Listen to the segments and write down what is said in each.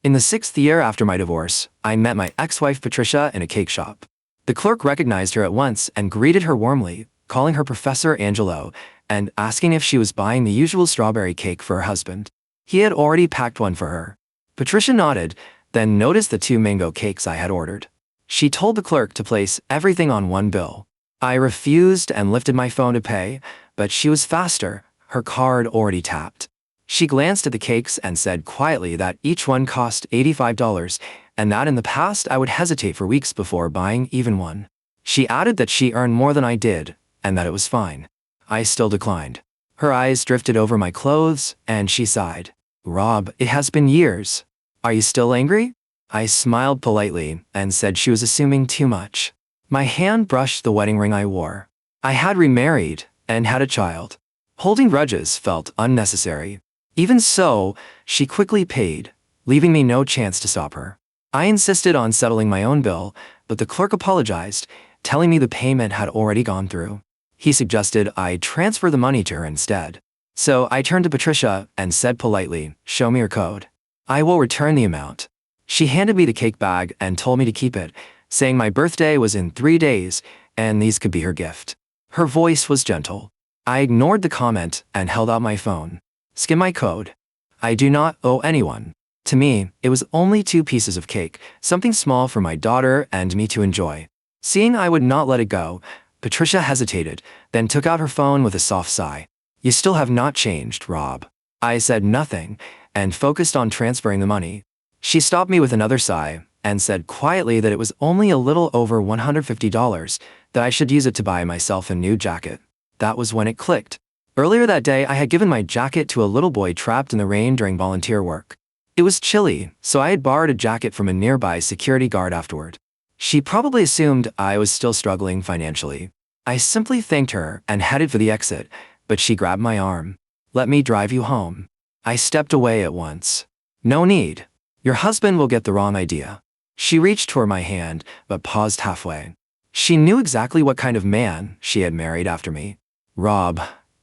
In the 6th year after my divorce, I met my ex-wife Patricia in a cake shop. The clerk recognized her at once and greeted her warmly, calling her Professor Angelo and asking if she was buying the usual strawberry cake for her husband. He had already packed one for her. Patricia nodded, then noticed the 2 mango cakes I had ordered. She told the clerk to place everything on one bill. I refused and lifted my phone to pay, but she was faster, her card already tapped. She glanced at the cakes and said quietly that each one cost $85, and that in the past I would hesitate for weeks before buying even one. She added that she earned more than I did, and that it was fine. I still declined. Her eyes drifted over my clothes, and she sighed. Rob, it has been years. Are you still angry? I smiled politely and said she was assuming too much. My hand brushed the wedding ring I wore. I had remarried and had a child. Holding grudges felt unnecessary. Even so, she quickly paid, leaving me no chance to stop her. I insisted on settling my own bill, but the clerk apologized, telling me the payment had already gone through. He suggested I transfer the money to her instead. So I turned to Patricia and said politely, "Show me your code. I will return the amount." She handed me the cake bag and told me to keep it, saying my birthday was in 3 days and these could be her gift. Her voice was gentle. I ignored the comment and held out my phone. "Skim my code. I do not owe anyone." To me, it was only 2 pieces of cake, something small for my daughter and me to enjoy. Seeing I would not let it go, Patricia hesitated, then took out her phone with a soft sigh. "You still have not changed, Rob." I said nothing and focused on transferring the money. She stopped me with another sigh and said quietly that it was only a little over $150, that I should use it to buy myself a new jacket. That was when it clicked. Earlier that day, I had given my jacket to a little boy trapped in the rain during volunteer work. It was chilly, so I had borrowed a jacket from a nearby security guard afterward. She probably assumed I was still struggling financially. I simply thanked her and headed for the exit, but she grabbed my arm. "Let me drive you home." I stepped away at once. "No need. Your husband will get the wrong idea." She reached toward my hand, but paused halfway. She knew exactly what kind of man she had married after me. "Rob,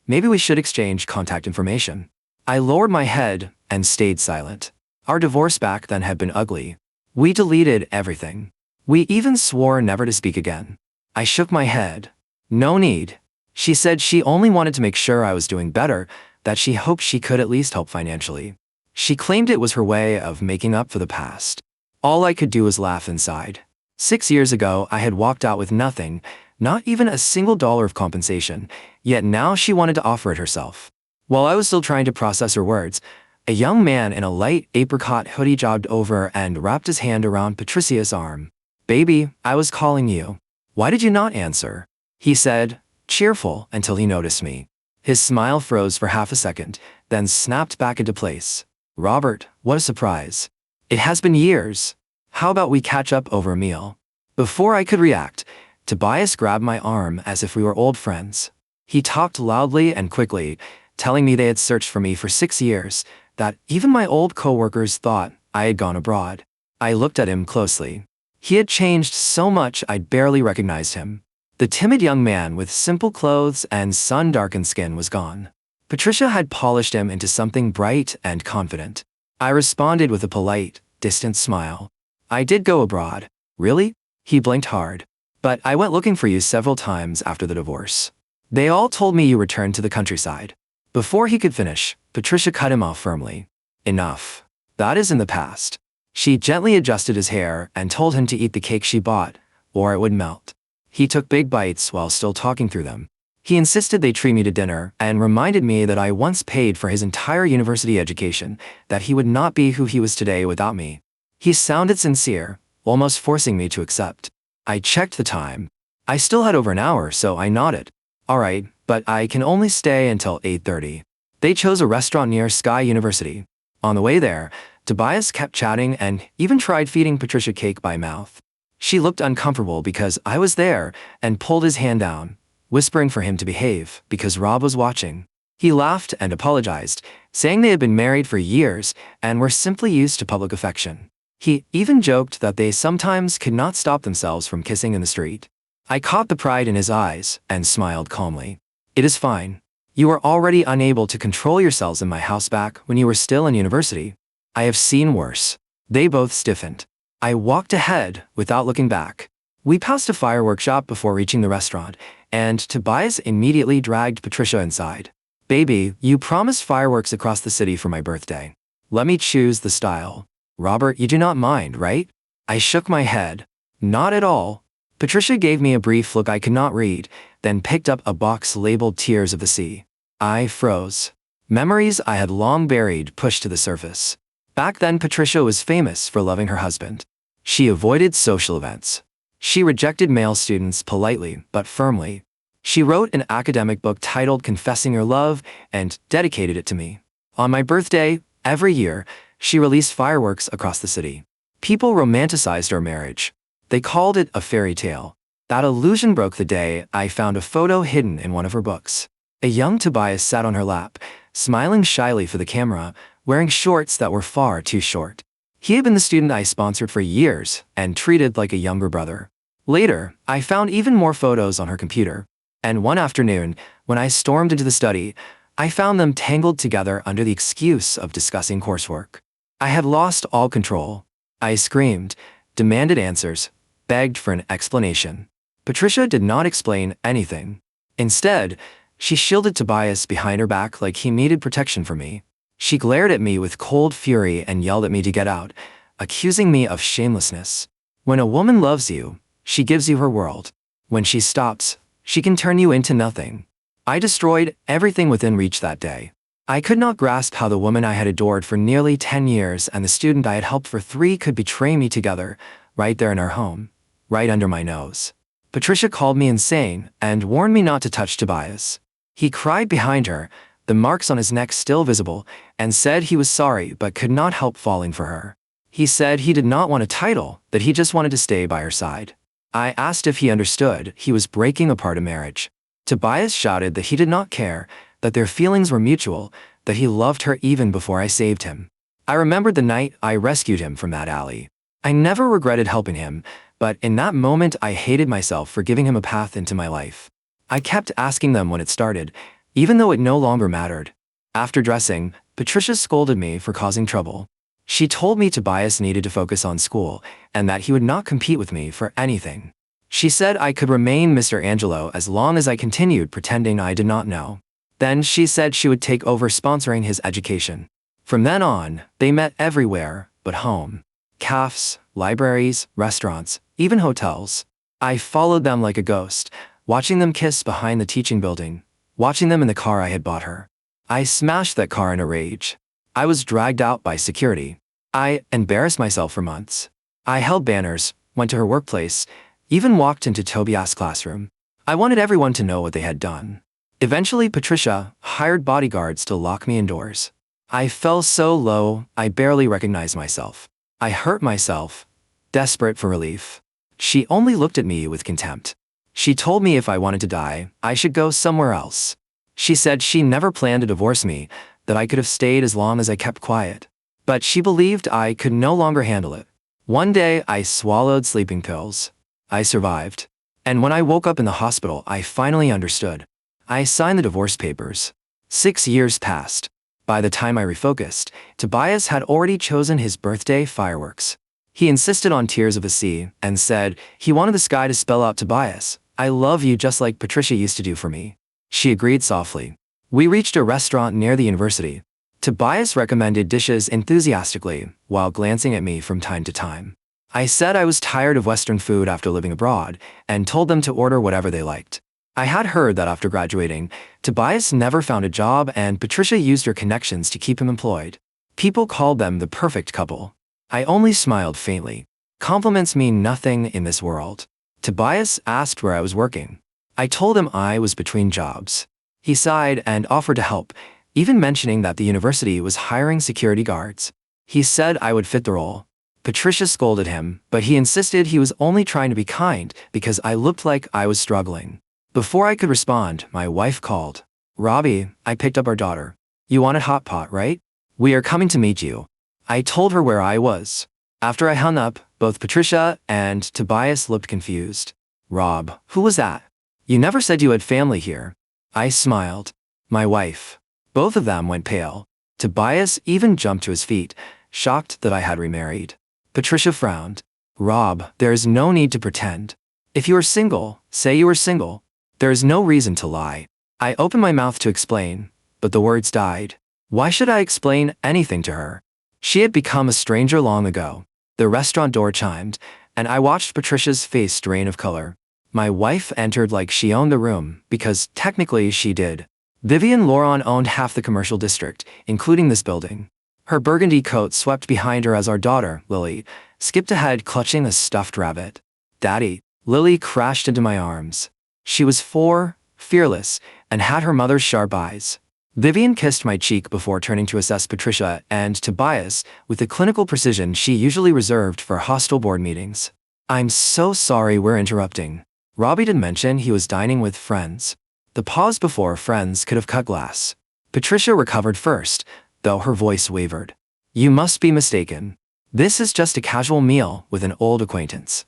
maybe we should exchange contact information." I lowered my head and stayed silent. Our divorce back then had been ugly. We deleted everything. We even swore never to speak again. I shook my head. "No need." She said she only wanted to make sure I was doing better, that she hoped she could at least help financially. She claimed it was her way of making up for the past. All I could do was laugh inside. 6 years ago, I had walked out with nothing, not even a single dollar of compensation, yet now she wanted to offer it herself. While I was still trying to process her words, a young man in a light apricot hoodie jogged over and wrapped his hand around Patricia's arm. "Baby, I was calling you. Why did you not answer?" he said, cheerful until he noticed me. His smile froze for half a second, then snapped back into place. "Robert, what a surprise. It has been years. How about we catch up over a meal?" Before I could react, Tobias grabbed my arm as if we were old friends. He talked loudly and quickly, telling me they had searched for me for 6 years, that even my old coworkers thought I had gone abroad. I looked at him closely. He had changed so much I'd barely recognized him. The timid young man with simple clothes and sun-darkened skin was gone. Patricia had polished him into something bright and confident. I responded with a polite, distant smile. "I did go abroad." "Really?" He blinked hard. "But I went looking for you several times after the divorce. They all told me you returned to the countryside." Before he could finish, Patricia cut him off firmly. "Enough. That is in the past." She gently adjusted his hair and told him to eat the cake she bought, or it would melt. He took big bites while still talking through them. He insisted they treat me to dinner and reminded me that I once paid for his entire university education, that he would not be who he was today without me. He sounded sincere, almost forcing me to accept. I checked the time. I still had over an hour, so I nodded. "All right, but I can only stay until 8:30. They chose a restaurant near Sky University. On the way there, Tobias kept chatting and even tried feeding Patricia cake by mouth. She looked uncomfortable because I was there and pulled his hand down, whispering for him to behave because Rob was watching. He laughed and apologized, saying they had been married for years and were simply used to public affection. He even joked that they sometimes could not stop themselves from kissing in the street. I caught the pride in his eyes and smiled calmly. "It is fine. You were already unable to control yourselves in my house back when you were still in university. I have seen worse." They both stiffened. I walked ahead without looking back. We passed a fireworks shop before reaching the restaurant, and Tobias immediately dragged Patricia inside. Baby, you promised fireworks across the city for my birthday. Let me choose the style. Robert, you do not mind, right? I shook my head. Not at all. Patricia gave me a brief look I could not read, then picked up a box labeled Tears of the Sea. I froze. Memories I had long buried pushed to the surface. Back then, Patricia was famous for loving her husband. She avoided social events. She rejected male students politely but firmly. She wrote an academic book titled Confessing Your Love and dedicated it to me. On my birthday, every year, she released fireworks across the city. People romanticized our marriage. They called it a fairy tale. That illusion broke the day I found a photo hidden in one of her books. A young Tobias sat on her lap, smiling shyly for the camera, wearing shorts that were far too short. He had been the student I sponsored for years and treated like a younger brother. Later, I found even more photos on her computer. And one afternoon, when I stormed into the study, I found them tangled together under the excuse of discussing coursework. I had lost all control. I screamed, demanded answers, begged for an explanation. Patricia did not explain anything. Instead, she shielded Tobias behind her back like he needed protection from me. She glared at me with cold fury and yelled at me to get out, accusing me of shamelessness. When a woman loves you, she gives you her world. When she stops, she can turn you into nothing. I destroyed everything within reach that day. I could not grasp how the woman I had adored for nearly 10 years and the student I had helped for 3 could betray me together, right there in our home, right under my nose. Patricia called me insane and warned me not to touch Tobias. He cried behind her, the marks on his neck still visible, and said he was sorry but could not help falling for her. He said he did not want a title, that he just wanted to stay by her side. I asked if he understood he was breaking apart a marriage. Tobias shouted that he did not care, that their feelings were mutual, that he loved her even before I saved him. I remembered the night I rescued him from that alley. I never regretted helping him, but in that moment I hated myself for giving him a path into my life. I kept asking them when it started, even though it no longer mattered. After dressing, Patricia scolded me for causing trouble. She told me Tobias needed to focus on school and that he would not compete with me for anything. She said I could remain Mr. Angelo as long as I continued pretending I did not know. Then she said she would take over sponsoring his education. From then on, they met everywhere but home. Cafes, libraries, restaurants, even hotels. I followed them like a ghost, watching them kiss behind the teaching building, watching them in the car I had bought her. I smashed that car in a rage. I was dragged out by security. I embarrassed myself for months. I held banners, went to her workplace, even walked into Tobias' classroom. I wanted everyone to know what they had done. Eventually, Patricia hired bodyguards to lock me indoors. I fell so low, I barely recognized myself. I hurt myself, desperate for relief. She only looked at me with contempt. She told me if I wanted to die, I should go somewhere else. She said she never planned to divorce me, that I could have stayed as long as I kept quiet. But she believed I could no longer handle it. One day, I swallowed sleeping pills. I survived. And when I woke up in the hospital, I finally understood. I signed the divorce papers. 6 years passed. By the time I refocused, Tobias had already chosen his birthday fireworks. He insisted on Tears of the Sea and said he wanted the sky to spell out Tobias, I love you just like Patricia used to do for me. She agreed softly. We reached a restaurant near the university. Tobias recommended dishes enthusiastically while glancing at me from time to time. I said I was tired of Western food after living abroad and told them to order whatever they liked. I had heard that after graduating, Tobias never found a job and Patricia used her connections to keep him employed. People called them the perfect couple. I only smiled faintly. Compliments mean nothing in this world. Tobias asked where I was working. I told him I was between jobs. He sighed and offered to help, even mentioning that the university was hiring security guards. He said I would fit the role. Patricia scolded him, but he insisted he was only trying to be kind because I looked like I was struggling. Before I could respond, my wife called. Robbie, I picked up our daughter. You wanted hot pot, right? We are coming to meet you. I told her where I was. After I hung up, both Patricia and Tobias looked confused. Rob, who was that? You never said you had family here. I smiled. My wife. Both of them went pale. Tobias even jumped to his feet, shocked that I had remarried. Patricia frowned. Rob, there is no need to pretend. If you are single, say you are single. There is no reason to lie. I opened my mouth to explain, but the words died. Why should I explain anything to her? She had become a stranger long ago. The restaurant door chimed, and I watched Patricia's face drain of color. My wife entered like she owned the room, because technically she did. Vivian Laurent owned half the commercial district, including this building. Her burgundy coat swept behind her as our daughter, Lily, skipped ahead clutching a stuffed rabbit. Daddy, Lily crashed into my arms. She was 4, fearless, and had her mother's sharp eyes. Vivian kissed my cheek before turning to assess Patricia and Tobias with the clinical precision she usually reserved for hostile board meetings. I'm so sorry we're interrupting. Robbie did mention he was dining with friends. The pause before friends could have cut glass. Patricia recovered first, though her voice wavered. You must be mistaken. This is just a casual meal with an old acquaintance.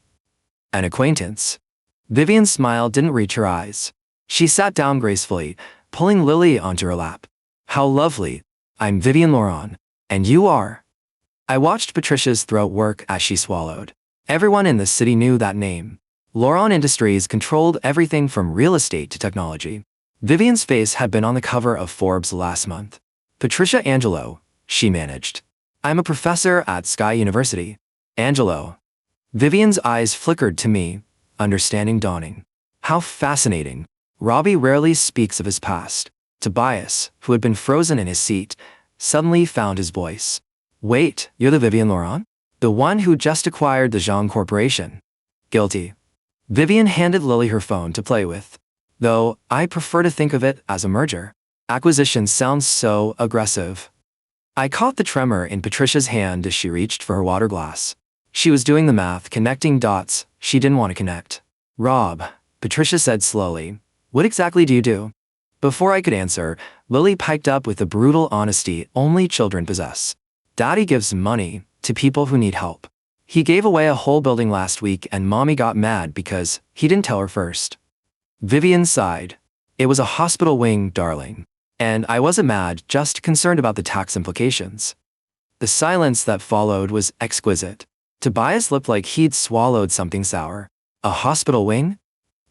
An acquaintance? Vivian's smile didn't reach her eyes. She sat down gracefully, pulling Lily onto her lap. How lovely. I'm Vivian Laurent. And you are? I watched Patricia's throat work as she swallowed. Everyone in the city knew that name. Laurent Industries controlled everything from real estate to technology. Vivian's face had been on the cover of Forbes last month. Patricia Angelo, she managed. I'm a professor at Sky University. Angelo. Vivian's eyes flickered to me, understanding dawning. How fascinating. Robbie rarely speaks of his past. Tobias, who had been frozen in his seat, suddenly found his voice. Wait, you're the Vivian Laurent? The one who just acquired the Jean Corporation. Guilty. Vivian handed Lily her phone to play with. Though, I prefer to think of it as a merger. Acquisition sounds so aggressive. I caught the tremor in Patricia's hand as she reached for her water glass. She was doing the math, connecting dots she didn't want to connect. Rob, Patricia said slowly, what exactly do you do? Before I could answer, Lily piped up with the brutal honesty only children possess. Daddy gives money to people who need help. He gave away a whole building last week and Mommy got mad because he didn't tell her first. Vivian sighed. It was a hospital wing, darling. And I wasn't mad, just concerned about the tax implications. The silence that followed was exquisite. Tobias looked like he'd swallowed something sour. A hospital wing?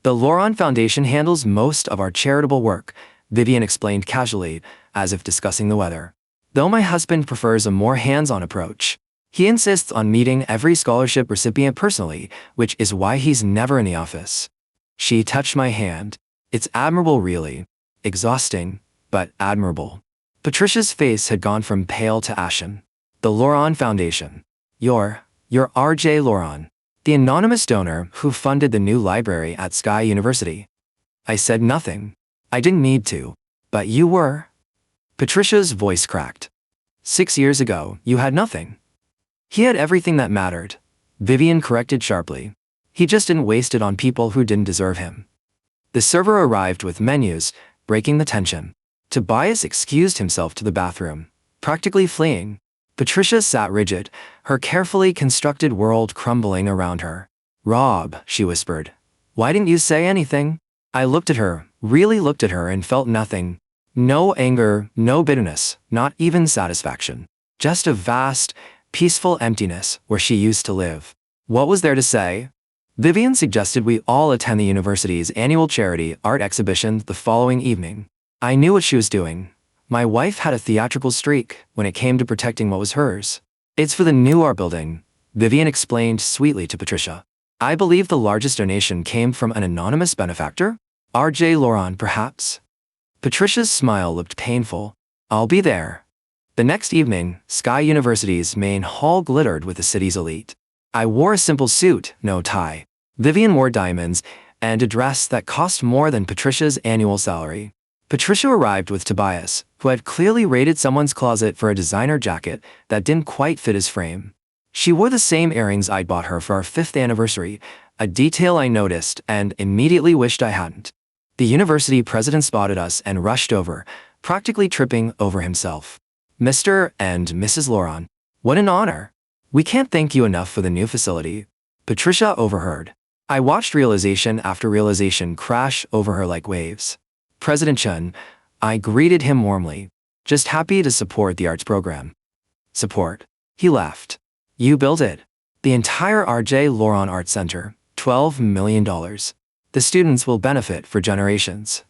The Laurent Foundation handles most of our charitable work, Vivian explained casually, as if discussing the weather. Though my husband prefers a more hands-on approach. He insists on meeting every scholarship recipient personally, which is why he's never in the office. She touched my hand. It's admirable really. Exhausting, but admirable. Patricia's face had gone from pale to ashen. The Laurent Foundation. You're R.J. Laurent, the anonymous donor who funded the new library at Sky University. I said nothing. I didn't need to. But you were. Patricia's voice cracked. 6 years ago, you had nothing. He had everything that mattered. Vivian corrected sharply. He just didn't waste it on people who didn't deserve him. The server arrived with menus, breaking the tension. Tobias excused himself to the bathroom, practically fleeing. Patricia sat rigid, her carefully constructed world crumbling around her. Rob, she whispered. Why didn't you say anything? I looked at her, really looked at her and felt nothing. No anger, no bitterness, not even satisfaction. Just a vast, peaceful emptiness where she used to live. What was there to say? Vivian suggested we all attend the university's annual charity art exhibition the following evening. I knew what she was doing. My wife had a theatrical streak when it came to protecting what was hers. It's for the new art building, Vivian explained sweetly to Patricia. I believe the largest donation came from an anonymous benefactor? R.J. Laurent, perhaps? Patricia's smile looked painful. I'll be there. The next evening, Sky University's main hall glittered with the city's elite. I wore a simple suit, no tie. Vivian wore diamonds and a dress that cost more than Patricia's annual salary. Patricia arrived with Tobias, who had clearly raided someone's closet for a designer jacket that didn't quite fit his frame. She wore the same earrings I'd bought her for our 5th anniversary, a detail I noticed and immediately wished I hadn't. The university president spotted us and rushed over, practically tripping over himself. Mr. and Mrs. Laurent, what an honor. We can't thank you enough for the new facility. Patricia overheard. I watched realization after realization crash over her like waves. President Chun, I greeted him warmly. Just happy to support the arts program. Support. He laughed. You built it. The entire R.J. Loron Art Center, $12 million. The students will benefit for generations.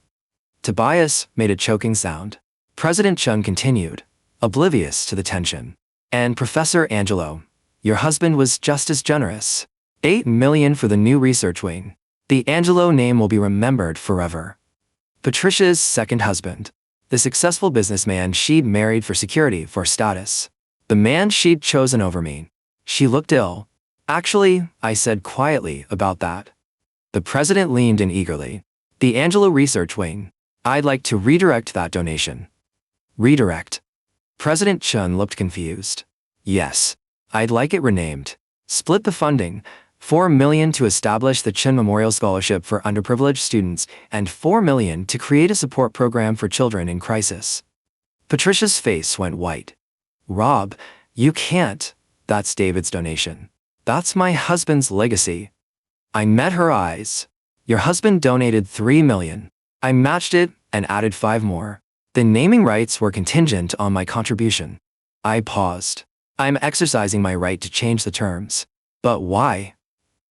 Tobias made a choking sound. President Chun continued, oblivious to the tension. And Professor Angelo, your husband was just as generous. $8 million for the new research wing. The Angelo name will be remembered forever. Patricia's second husband. The successful businessman she'd married for security, for status. The man she'd chosen over me. She looked ill. Actually, I said quietly about that. The president leaned in eagerly. The Angelo research wing. I'd like to redirect that donation. Redirect? President Chun looked confused. Yes. I'd like it renamed. Split the funding. $4 million to establish the Chun Memorial Scholarship for underprivileged students and $4 million to create a support program for children in crisis. Patricia's face went white. Rob, you can't. That's David's donation. That's my husband's legacy. I met her eyes. Your husband donated $3 million. I matched it and added 5 more. The naming rights were contingent on my contribution. I paused. I'm exercising my right to change the terms. But why?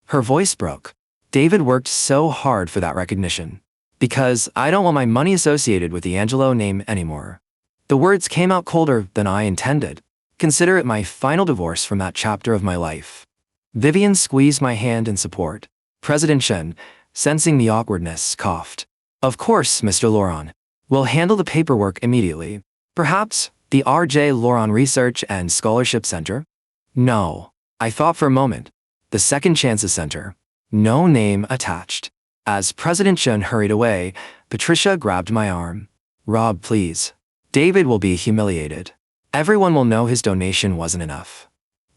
Her voice broke. David worked so hard for that recognition. Because I don't want my money associated with the Angelo name anymore. The words came out colder than I intended. Consider it my final divorce from that chapter of my life. Vivian squeezed my hand in support. President Chen, sensing the awkwardness, coughed. Of course, Mr. Loron. We'll handle the paperwork immediately. Perhaps the R.J. Loron Research and Scholarship Center? No. I thought for a moment. The Second Chances Center. No name attached. As President Chen hurried away, Patricia grabbed my arm. Rob, please. David will be humiliated. Everyone will know his donation wasn't enough.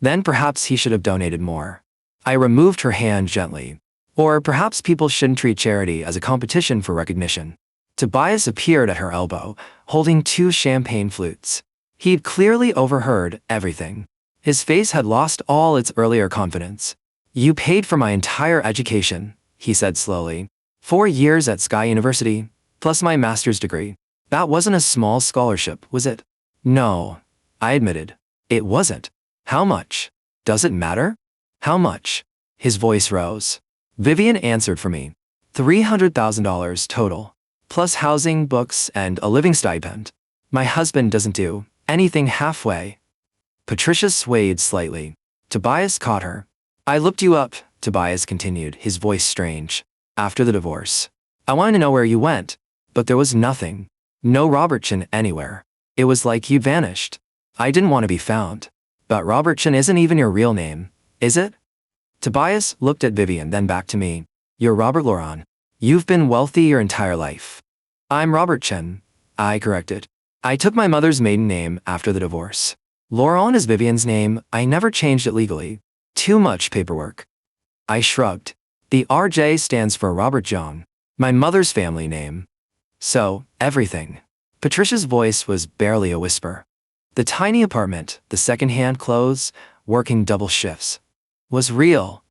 Then perhaps he should have donated more. I removed her hand gently. Or perhaps people shouldn't treat charity as a competition for recognition. Tobias appeared at her elbow, holding 2 champagne flutes. He'd clearly overheard everything. His face had lost all its earlier confidence. You paid for my entire education, he said slowly. 4 years at Sky University, plus my master's degree. That wasn't a small scholarship, was it? No, I admitted. It wasn't. How much? Does it matter? How much? His voice rose. Vivian answered for me. $300,000 total. Plus housing, books, and a living stipend. My husband doesn't do anything halfway. Patricia swayed slightly. Tobias caught her. I looked you up, Tobias continued, his voice strange. After the divorce. I wanted to know where you went. But there was nothing. No Robert Chen anywhere. It was like you'd vanished. I didn't want to be found. But Robert Chen isn't even your real name, is it? Tobias looked at Vivian, then back to me. You're Robert Loron. You've been wealthy your entire life. I'm Robert Chen, I corrected. I took my mother's maiden name after the divorce. Loron is Vivian's name. I never changed it legally. Too much paperwork. I shrugged. The RJ stands for Robert John, my mother's family name. So, everything. Patricia's voice was barely a whisper. The tiny apartment, the second-hand clothes, working double shifts, was real.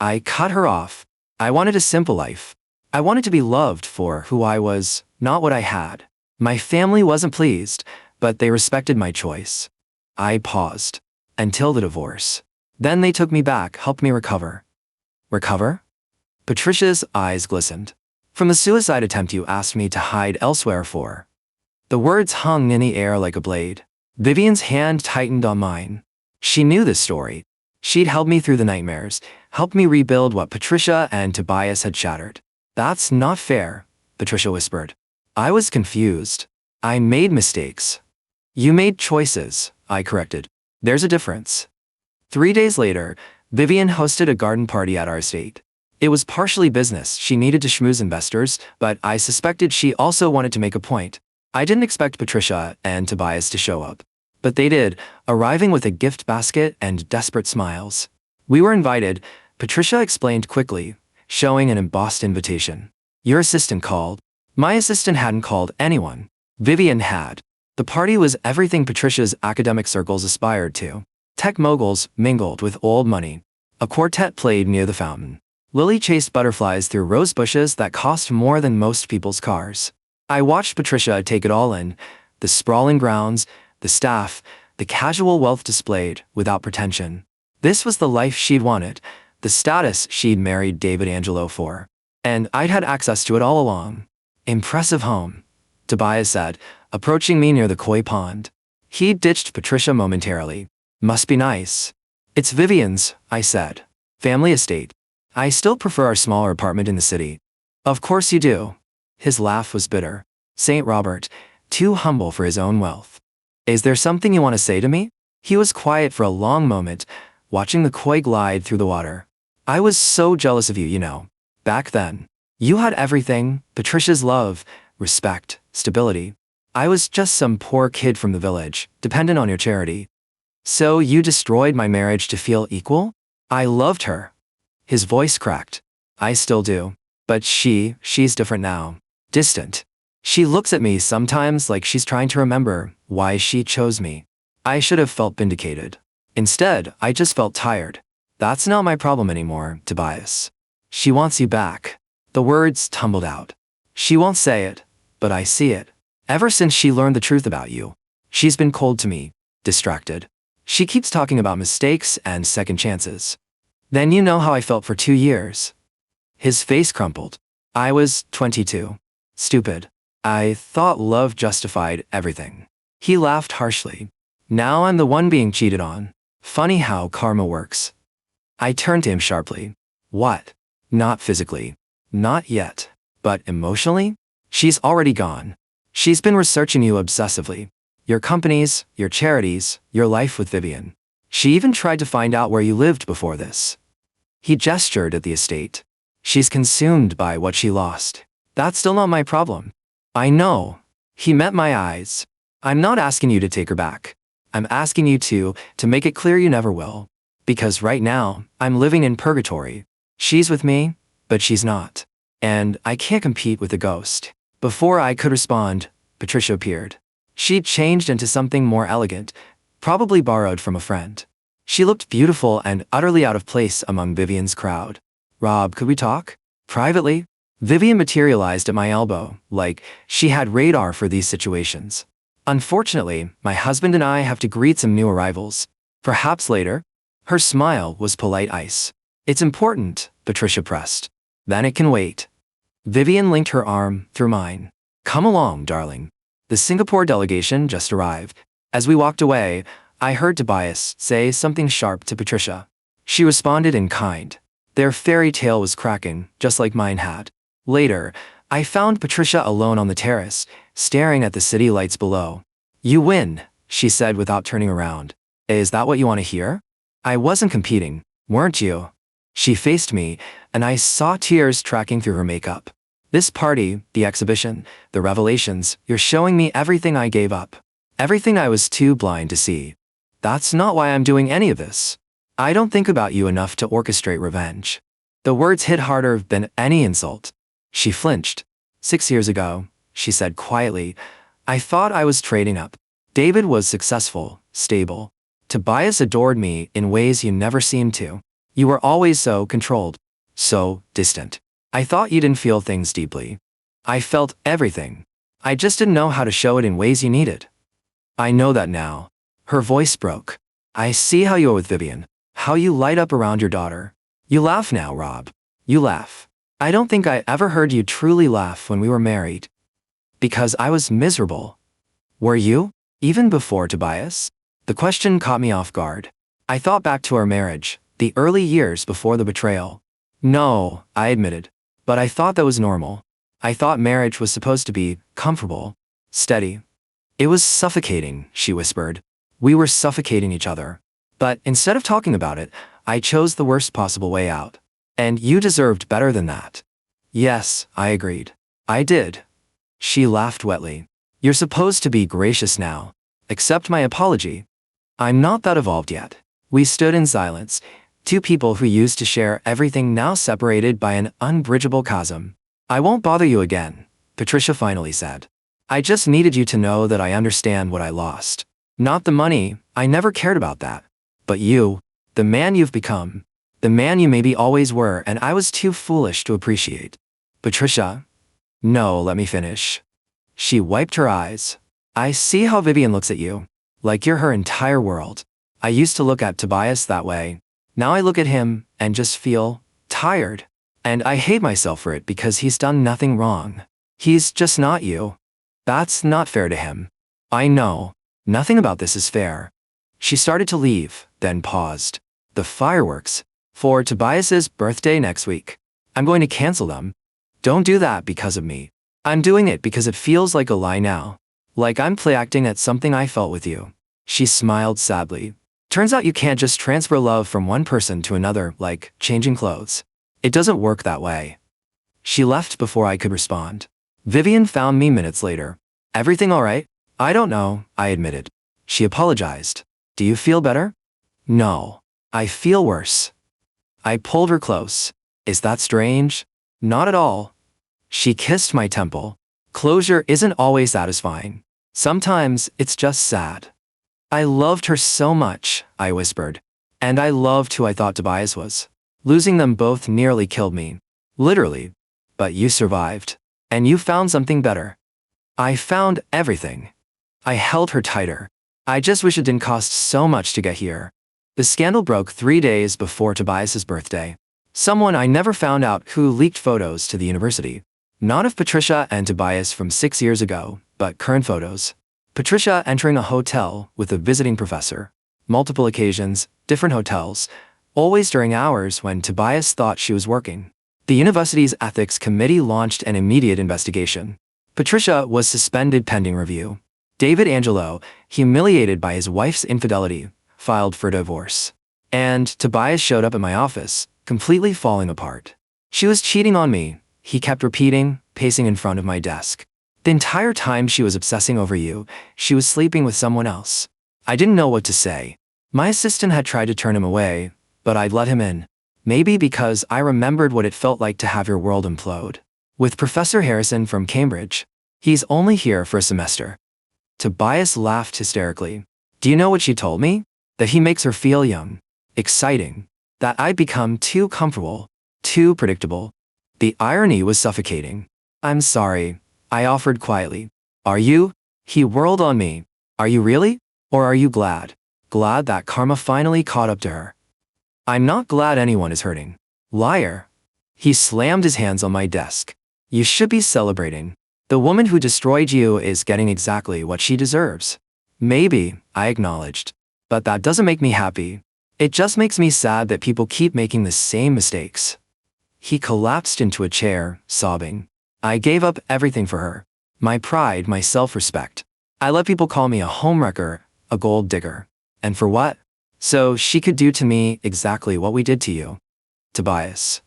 I cut her off. I wanted a simple life. I wanted to be loved for who I was, not what I had. My family wasn't pleased, but they respected my choice. I paused. Until the divorce. Then they took me back, helped me recover. Recover? Patricia's eyes glistened. From the suicide attempt you asked me to hide elsewhere for. The words hung in the air like a blade. Vivian's hand tightened on mine. She knew this story. She'd helped me through the nightmares, helped me rebuild what Patricia and Tobias had shattered. That's not fair, Patricia whispered. I was confused. I made mistakes. You made choices, I corrected. There's a difference. 3 days later, Vivian hosted a garden party at our estate. It was partially business. She needed to schmooze investors, but I suspected she also wanted to make a point. I didn't expect Patricia and Tobias to show up. But they did, arriving with a gift basket and desperate smiles. We were invited, Patricia explained quickly, showing an embossed invitation. Your assistant called. My assistant hadn't called anyone. Vivian had. The party was everything Patricia's academic circles aspired to. Tech moguls mingled with old money. A quartet played near the fountain. Lily chased butterflies through rose bushes that cost more than most people's cars. I watched Patricia take it all in, the sprawling grounds, the staff, the casual wealth displayed without pretension. This was the life she'd wanted, the status she'd married David Angelo for. And I'd had access to it all along. Impressive home, Tobias said, approaching me near the koi pond. He ditched Patricia momentarily. Must be nice. It's Vivian's, I said. Family estate. I still prefer our smaller apartment in the city. Of course you do. His laugh was bitter. Saint Robert, too humble for his own wealth. Is there something you want to say to me? He was quiet for a long moment, watching the koi glide through the water. I was so jealous of you, you know. Back then. You had everything, Patricia's love, respect, stability. I was just some poor kid from the village, dependent on your charity. So you destroyed my marriage to feel equal? I loved her. His voice cracked. I still do. But she's different now. Distant. She looks at me sometimes like she's trying to remember why she chose me. I should have felt vindicated. Instead, I just felt tired. That's not my problem anymore, Tobias. She wants you back. The words tumbled out. She won't say it, but I see it. Ever since she learned the truth about you, she's been cold to me, distracted. She keeps talking about mistakes and second chances. Then you know how I felt for 2 years. His face crumpled. I was 22. Stupid. I thought love justified everything. He laughed harshly. Now I'm the one being cheated on. Funny how karma works. I turned to him sharply. What? Not physically. Not yet. But emotionally? She's already gone. She's been researching you obsessively. Your companies, your charities, your life with Vivian. She even tried to find out where you lived before this. He gestured at the estate. She's consumed by what she lost. That's still not my problem. I know. He met my eyes. I'm not asking you to take her back. I'm asking you to make it clear you never will. Because right now, I'm living in purgatory. She's with me, but she's not. And I can't compete with the ghost. Before I could respond, Patricia appeared. She'd changed into something more elegant, probably borrowed from a friend. She looked beautiful and utterly out of place among Vivian's crowd. Rob, could we talk? Privately? Vivian materialized at my elbow, like she had radar for these situations. Unfortunately, my husband and I have to greet some new arrivals. Perhaps later? Her smile was polite ice. It's important, Patricia pressed. Then it can wait. Vivian linked her arm through mine. Come along, darling. The Singapore delegation just arrived. As we walked away, I heard Tobias say something sharp to Patricia. She responded in kind. Their fairy tale was cracking, just like mine had. Later, I found Patricia alone on the terrace, staring at the city lights below. You win, she said without turning around. Is that what you want to hear? I wasn't competing, weren't you? She faced me, and I saw tears tracking through her makeup. This party, the exhibition, the revelations, you're showing me everything I gave up. Everything I was too blind to see. That's not why I'm doing any of this. I don't think about you enough to orchestrate revenge. The words hit harder than any insult. She flinched. 6 years ago, she said quietly, I thought I was trading up. David was successful, stable. Tobias adored me in ways you never seemed to. You were always so controlled, so distant. I thought you didn't feel things deeply. I felt everything. I just didn't know how to show it in ways you needed. I know that now. Her voice broke. I see how you are with Vivian, how you light up around your daughter. You laugh now, Rob. You laugh. I don't think I ever heard you truly laugh when we were married. Because I was miserable. Were you? Even before Tobias? The question caught me off guard. I thought back to our marriage, the early years before the betrayal. No, I admitted. But I thought that was normal. I thought marriage was supposed to be comfortable, steady. It was suffocating, she whispered. We were suffocating each other. But instead of talking about it, I chose the worst possible way out. And you deserved better than that. Yes, I agreed. I did. She laughed wetly. You're supposed to be gracious now. Accept my apology. I'm not that evolved yet. We stood in silence, two people who used to share everything now separated by an unbridgeable chasm. I won't bother you again, Patricia finally said. I just needed you to know that I understand what I lost. Not the money, I never cared about that. But you, the man you've become, the man you maybe always were and I was too foolish to appreciate. Patricia? No, let me finish. She wiped her eyes. I see how Vivian looks at you. Like you're her entire world. I used to look at Tobias that way. Now I look at him and just feel tired. And I hate myself for it because he's done nothing wrong. He's just not you. That's not fair to him. I know. Nothing about this is fair. She started to leave, then paused. The fireworks. For Tobias's birthday next week. I'm going to cancel them. Don't do that because of me. I'm doing it because it feels like a lie now. Like I'm play acting at something I felt with you. She smiled sadly. Turns out you can't just transfer love from one person to another like changing clothes. It doesn't work that way. She left before I could respond. Vivian found me minutes later. Everything all right? I don't know, I admitted. She apologized. Do you feel better? No. I feel worse. I pulled her close. Is that strange? Not at all. She kissed my temple. Closure isn't always satisfying. Sometimes it's just sad. I loved her so much, I whispered. And I loved who I thought Tobias was. Losing them both nearly killed me. Literally. But you survived. And you found something better. I found everything. I held her tighter. I just wish it didn't cost so much to get here. The scandal broke 3 days before Tobias's birthday. Someone I never found out who leaked photos to the university. Not of Patricia and Tobias from 6 years ago, but current photos. Patricia entering a hotel with a visiting professor. Multiple occasions, different hotels, always during hours when Tobias thought she was working. The university's ethics committee launched an immediate investigation. Patricia was suspended pending review. David Angelo, humiliated by his wife's infidelity, filed for divorce. And Tobias showed up at my office, completely falling apart. She was cheating on me, he kept repeating, pacing in front of my desk. The entire time she was obsessing over you, she was sleeping with someone else. I didn't know what to say. My assistant had tried to turn him away, but I'd let him in. Maybe because I remembered what it felt like to have your world implode. With Professor Harrison from Cambridge. He's only here for a semester. Tobias laughed hysterically. Do you know what she told me? That he makes her feel young. Exciting. That I'd become too comfortable. Too predictable. The irony was suffocating. I'm sorry, I offered quietly. Are you? He whirled on me. Are you really? Or are you glad? Glad that karma finally caught up to her. I'm not glad anyone is hurting. Liar. He slammed his hands on my desk. You should be celebrating. The woman who destroyed you is getting exactly what she deserves. Maybe, I acknowledged. But that doesn't make me happy. It just makes me sad that people keep making the same mistakes. He collapsed into a chair, sobbing. I gave up everything for her. My pride, my self-respect. I let people call me a homewrecker, a gold digger. And for what? So she could do to me exactly what we did to you. Tobias.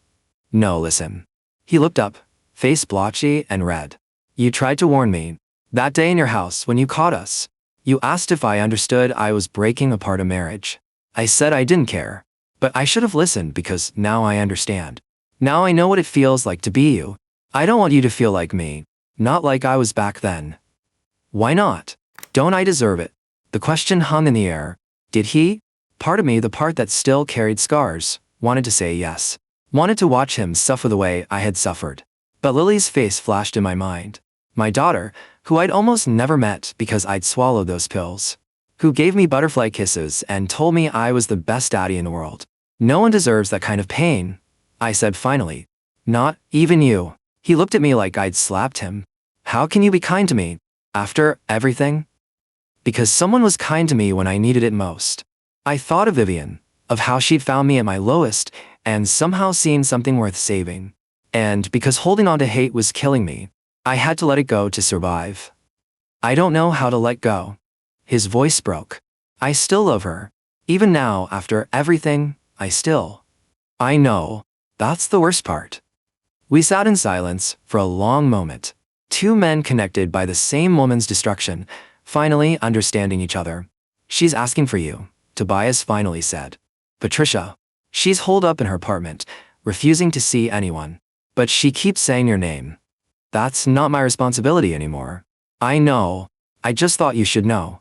No, listen. He looked up, face blotchy and red. You tried to warn me. That day in your house when you caught us. You asked if I understood I was breaking apart a marriage. I said I didn't care. But I should have listened because now I understand. Now I know what it feels like to be you. I don't want you to feel like me. Not like I was back then. Why not? Don't I deserve it? The question hung in the air. Did he? Part of me, the part that still carried scars, wanted to say yes. Wanted to watch him suffer the way I had suffered. But Lily's face flashed in my mind. My daughter, who I'd almost never met because I'd swallowed those pills. Who gave me butterfly kisses and told me I was the best daddy in the world. No one deserves that kind of pain, I said finally. Not even you. He looked at me like I'd slapped him. How can you be kind to me? After everything? Because someone was kind to me when I needed it most. I thought of Vivian, of how she'd found me at my lowest, and somehow seen something worth saving. And because holding on to hate was killing me, I had to let it go to survive. I don't know how to let go. His voice broke. I still love her. Even now, after everything, I know. That's the worst part. We sat in silence for a long moment. Two men connected by the same woman's destruction, finally understanding each other. She's asking for you, Tobias finally said. Patricia. She's holed up in her apartment, refusing to see anyone. But she keeps saying your name. That's not my responsibility anymore. I know. I just thought you should know.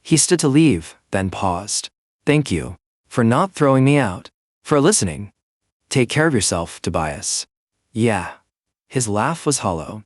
He stood to leave, then paused. Thank you. For not throwing me out. For listening. Take care of yourself, Tobias. Yeah. His laugh was hollow.